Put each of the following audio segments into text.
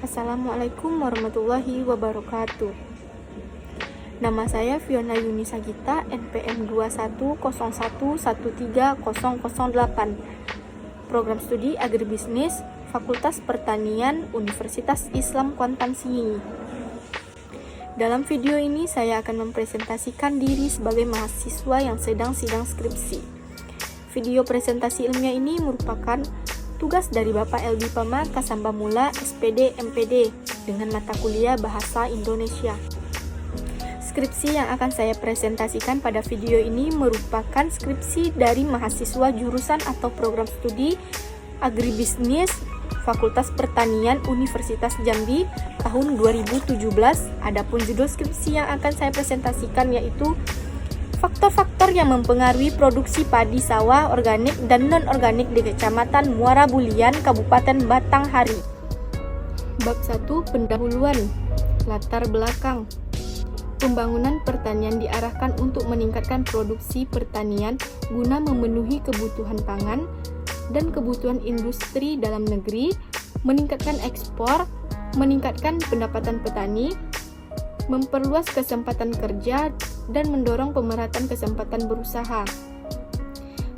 Assalamualaikum warahmatullahi wabarakatuh. Nama saya Fiona Yunisa Gita, NPM 2101130008. Program Studi Agribisnis, Fakultas Pertanian, Universitas Islam Kuantan Singingi. Dalam video ini saya akan mempresentasikan diri sebagai mahasiswa yang sedang sidang skripsi. Video presentasi ilmiah ini merupakan tugas dari Bapak Elbi Pama Kasambamula SPD MPD dengan mata kuliah Bahasa Indonesia. Skripsi yang akan saya presentasikan pada video ini merupakan skripsi dari mahasiswa jurusan atau program studi Agribisnis Fakultas Pertanian Universitas Jambi tahun 2017. Adapun judul skripsi yang akan saya presentasikan yaitu faktor-faktor yang mempengaruhi produksi padi sawah organik dan non-organik di Kecamatan Muara Bulian, Kabupaten Batanghari. Bab 1. Pendahuluan. Latar belakang. Pembangunan pertanian diarahkan untuk meningkatkan produksi pertanian guna memenuhi kebutuhan pangan dan kebutuhan industri dalam negeri, meningkatkan ekspor, meningkatkan pendapatan petani, memperluas kesempatan kerja, dan mendorong pemerataan kesempatan berusaha.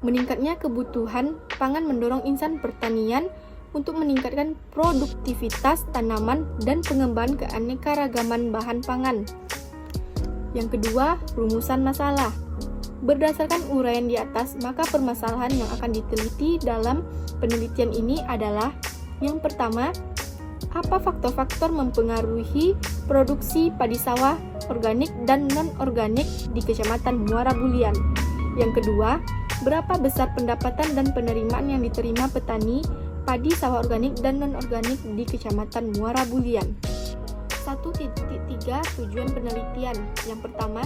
Meningkatnya kebutuhan pangan mendorong insan pertanian untuk meningkatkan produktivitas tanaman dan pengembangan keanekaragaman bahan pangan. Yang kedua, rumusan masalah. Berdasarkan uraian di atas, maka permasalahan yang akan diteliti dalam penelitian ini adalah: yang pertama, apa faktor-faktor mempengaruhi produksi padi sawah organik dan non-organik di Kecamatan Muara Bulian? Yang kedua, berapa besar pendapatan dan penerimaan yang diterima petani padi sawah organik dan non-organik di Kecamatan Muara Bulian? 1.3 Tujuan penelitian. Yang pertama,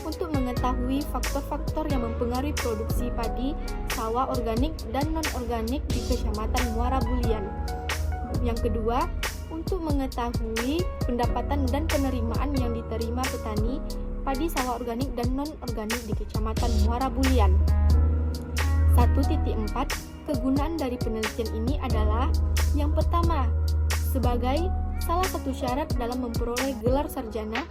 untuk mengetahui faktor-faktor yang mempengaruhi produksi padi sawah organik dan non-organik di Kecamatan Muara Bulian. Yang kedua, untuk mengetahui pendapatan dan penerimaan yang diterima petani padi sawah organik dan non-organik di Kecamatan Muara Bulian. 1.4 Kegunaan dari penelitian ini adalah: yang pertama, sebagai salah satu syarat dalam memperoleh gelar sarjana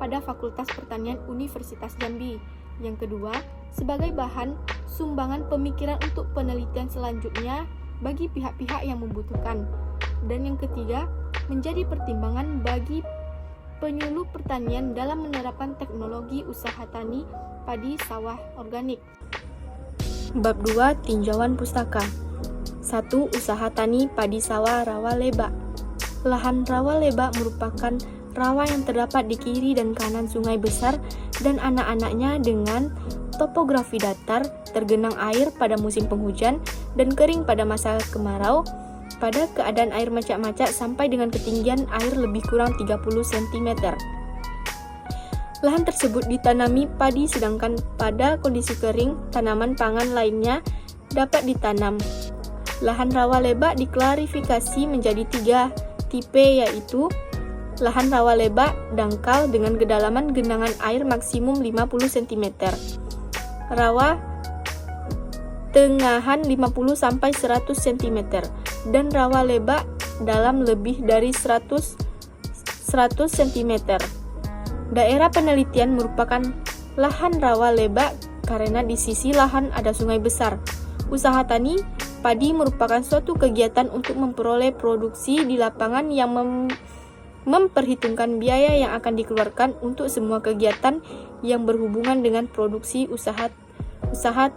pada Fakultas Pertanian Universitas Jambi. Yang kedua, sebagai bahan sumbangan pemikiran untuk penelitian selanjutnya bagi pihak-pihak yang membutuhkan. Dan yang ketiga, menjadi pertimbangan bagi penyuluh pertanian dalam menerapkan teknologi usaha tani padi sawah organik. Bab 2. Tinjauan pustaka. 1. Usaha tani padi sawah rawa leba. Lahan rawa leba merupakan rawa yang terdapat di kiri dan kanan sungai besar dan anak-anaknya dengan topografi datar, tergenang air pada musim penghujan dan kering pada masa kemarau, pada keadaan air macak-macak sampai dengan ketinggian air lebih kurang 30 cm. Lahan tersebut ditanami padi, sedangkan pada kondisi kering, tanaman pangan lainnya dapat ditanam. Lahan rawa leba diklarifikasi menjadi 3 tipe, yaitu lahan rawa leba dangkal dengan kedalaman genangan air maksimum 50 cm, rawa tengahan 50 sampai 100 cm, dan rawa leba dalam lebih dari 100 cm. Daerah penelitian merupakan lahan rawa leba karena di sisi lahan ada sungai besar. Usaha tani padi merupakan suatu kegiatan untuk memperoleh produksi di lapangan yang memperhitungkan biaya yang akan dikeluarkan untuk semua kegiatan yang berhubungan dengan produksi usaha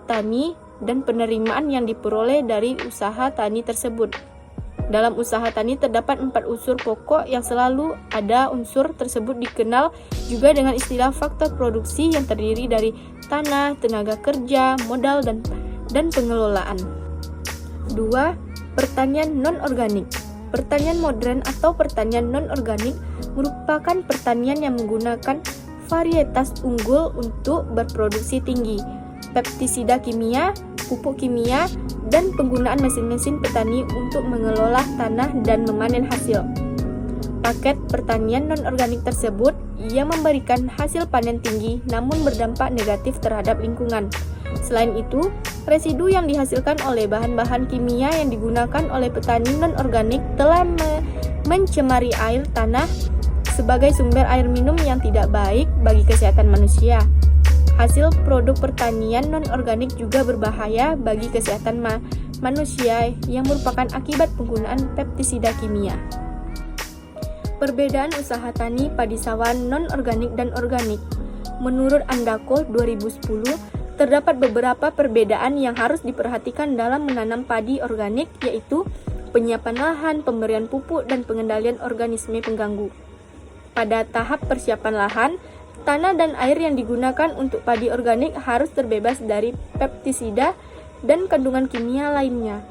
tani dan penerimaan yang diperoleh dari usaha tani tersebut. Dalam usaha tani terdapat 4 unsur pokok yang selalu ada. Unsur tersebut dikenal juga dengan istilah faktor produksi yang terdiri dari tanah, tenaga kerja, modal, dan pengelolaan. 2. Pertanian non-organik. Pertanian modern atau pertanian non-organik merupakan pertanian yang menggunakan varietas unggul untuk berproduksi tinggi, pestisida kimia, pupuk kimia, dan penggunaan mesin-mesin petani untuk mengelola tanah dan memanen hasil. Paket pertanian non-organik tersebut yang memberikan hasil panen tinggi namun berdampak negatif terhadap lingkungan. Selain itu, residu yang dihasilkan oleh bahan-bahan kimia yang digunakan oleh petani non-organik telah mencemari air tanah sebagai sumber air minum yang tidak baik bagi kesehatan manusia. Hasil produk pertanian non-organik juga berbahaya bagi kesehatan manusia yang merupakan akibat penggunaan pestisida kimia. Perbedaan usaha tani padi sawah non-organik dan organik. Menurut Andako 2010, terdapat beberapa perbedaan yang harus diperhatikan dalam menanam padi organik, yaitu penyiapan lahan, pemberian pupuk, dan pengendalian organisme pengganggu. Pada tahap persiapan lahan, tanah dan air yang digunakan untuk padi organik harus terbebas dari pestisida dan kandungan kimia lainnya.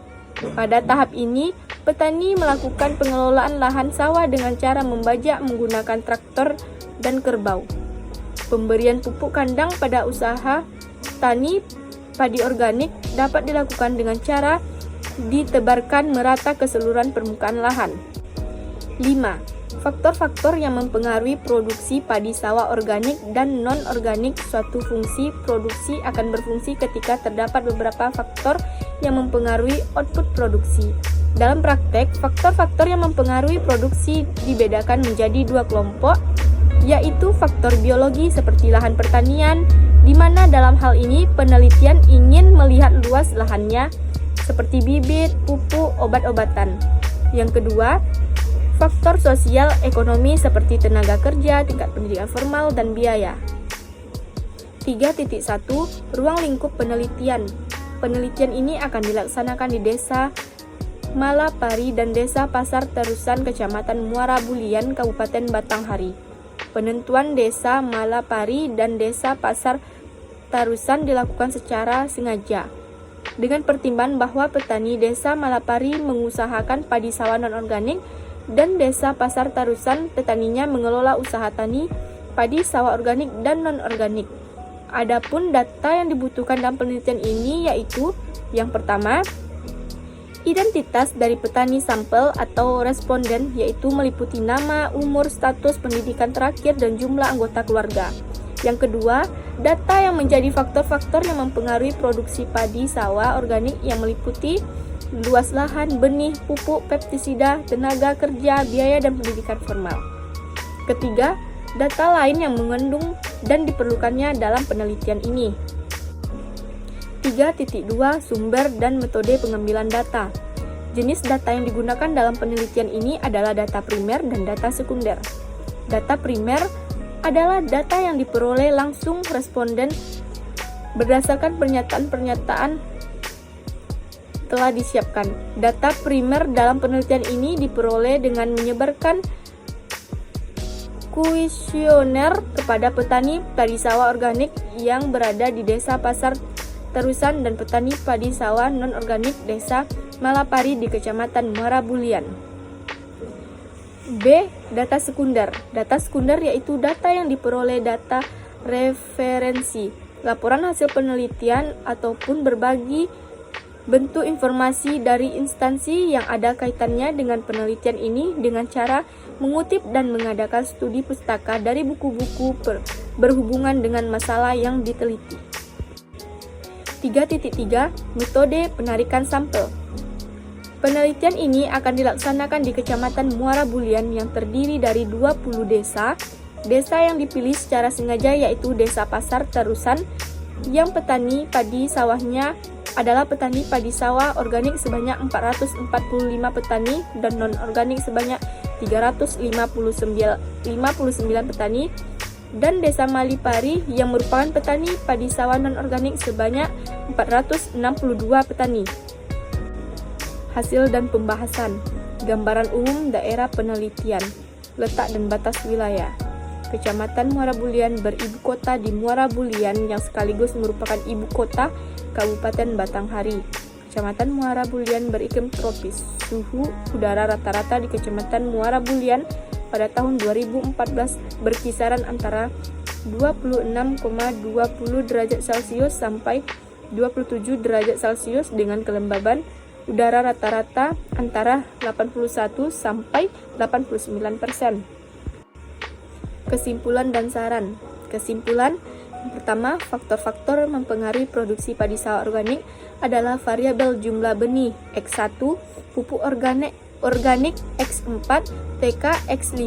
Pada tahap ini, petani melakukan pengelolaan lahan sawah dengan cara membajak menggunakan traktor dan kerbau. Pemberian pupuk kandang pada usaha tani padi organik dapat dilakukan dengan cara ditebarkan merata keseluruhan permukaan lahan. 5. Faktor-faktor yang mempengaruhi produksi padi sawah organik dan non-organik. Suatu fungsi produksi akan berfungsi ketika terdapat beberapa faktor yang mempengaruhi output produksi. Dalam praktek, faktor-faktor yang mempengaruhi produksi dibedakan menjadi dua kelompok, yaitu faktor biologi seperti lahan pertanian, di mana dalam hal ini penelitian ingin melihat luas lahannya, seperti bibit, pupuk, obat-obatan. Yang kedua, faktor sosial ekonomi seperti tenaga kerja, tingkat pendidikan formal, dan biaya. 3.1. Ruang lingkup penelitian. Penelitian ini akan dilaksanakan di Desa Malapari dan Desa Pasar Terusan, Kecamatan Muara Bulian, Kabupaten Batanghari. Penentuan Desa Malapari dan Desa Pasar Tarusan dilakukan secara sengaja, dengan pertimbangan bahwa petani Desa Malapari mengusahakan padi sawah non-organik dan Desa Pasar Tarusan petaninya mengelola usaha tani padi sawah organik dan non-organik. Adapun data yang dibutuhkan dalam penelitian ini yaitu yang pertama, identitas dari petani sampel atau responden, yaitu meliputi nama, umur, status pendidikan terakhir, dan jumlah anggota keluarga. Yang kedua, data yang menjadi faktor-faktor yang mempengaruhi produksi padi sawah organik yang meliputi luas lahan, benih, pupuk, pestisida, tenaga kerja, biaya, dan pendidikan formal. Ketiga, data lain yang mengandung dan diperlukannya dalam penelitian ini. 3.2. Sumber dan metode pengambilan data. Jenis data yang digunakan dalam penelitian ini adalah data primer dan data sekunder. Data primer adalah data yang diperoleh langsung responden berdasarkan pernyataan-pernyataan telah disiapkan. Data primer dalam penelitian ini diperoleh dengan menyebarkan kuesioner kepada petani padi sawah organik yang berada di Desa Pasar Terusan dan petani padi sawah non-organik Desa Malapari di Kecamatan Muara Bulian. B. Data sekunder. Data sekunder yaitu data yang diperoleh data referensi, laporan hasil penelitian, ataupun berbagi bentuk informasi dari instansi yang ada kaitannya dengan penelitian ini dengan cara mengutip dan mengadakan studi pustaka dari buku-buku berhubungan dengan masalah yang diteliti. 3.3. Metode penarikan sampel. Penelitian ini akan dilaksanakan di Kecamatan Muara Bulian yang terdiri dari 20 desa. Desa yang dipilih secara sengaja yaitu Desa Pasar Terusan, yang petani padi sawahnya adalah petani padi sawah organik sebanyak 445 petani dan non-organik sebanyak 359 petani, dan Desa Malipari yang merupakan petani padi sawah non-organik sebanyak 462 petani. Hasil dan pembahasan. Gambaran umum daerah penelitian. Letak dan batas wilayah. Kecamatan Muara Bulian beribu kota di Muara Bulian yang sekaligus merupakan ibu kota Kabupaten Batanghari. Kecamatan Muara Bulian beriklim tropis. Suhu udara rata-rata di Kecamatan Muara Bulian pada tahun 2014 berkisaran antara 26,20 derajat Celcius sampai 27 derajat Celcius dengan kelembaban udara rata-rata antara 81 sampai 89%. Kesimpulan dan saran. Kesimpulan, yang pertama, faktor-faktor mempengaruhi produksi padi sawah organik adalah variabel jumlah benih X1, pupuk organik organik X4, TK X5,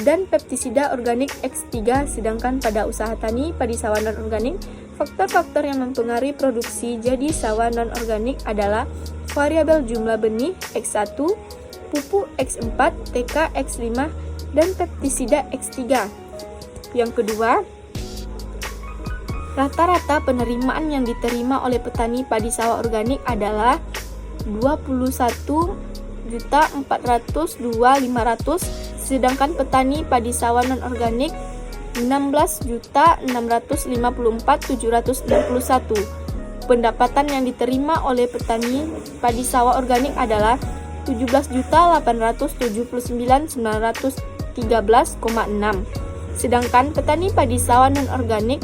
dan pestisida organik X3. Sedangkan pada usaha tani padi sawah non-organik, faktor-faktor yang mempengaruhi produksi jadi sawah non-organik adalah variabel jumlah benih X1, pupuk X4, TK X5, dan pestisida X3. Yang kedua, rata-rata penerimaan yang diterima oleh petani padi sawah organik adalah 21.402.500, sedangkan petani padi sawah non-organik 16.654.761. Pendapatan yang diterima oleh petani padi sawah organik adalah 17.879.913,6. Sedangkan petani padi sawah non-organik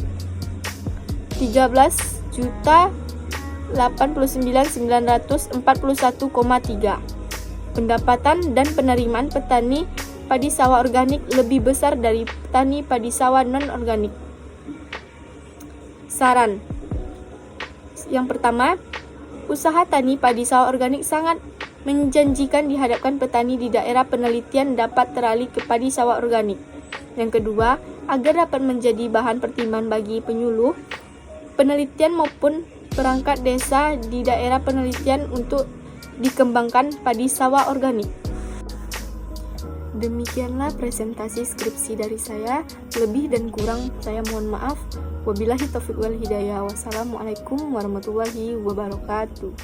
13.089.941,3. Pendapatan dan penerimaan petani padi sawah organik lebih besar dari petani padi sawah non-organik. Saran. Yang pertama, usaha tani padi sawah organik sangat menjanjikan dihadapkan petani di daerah penelitian dapat teralih ke padi sawah organik. Yang kedua, agar dapat menjadi bahan pertimbangan bagi penyuluh, penelitian maupun perangkat desa di daerah penelitian untuk dikembangkan padi sawah organik. Demikianlah presentasi skripsi dari saya. Lebih dan kurang saya mohon maaf. Wabillahi taufiq wal hidayah. Wassalamualaikum warahmatullahi wabarakatuh.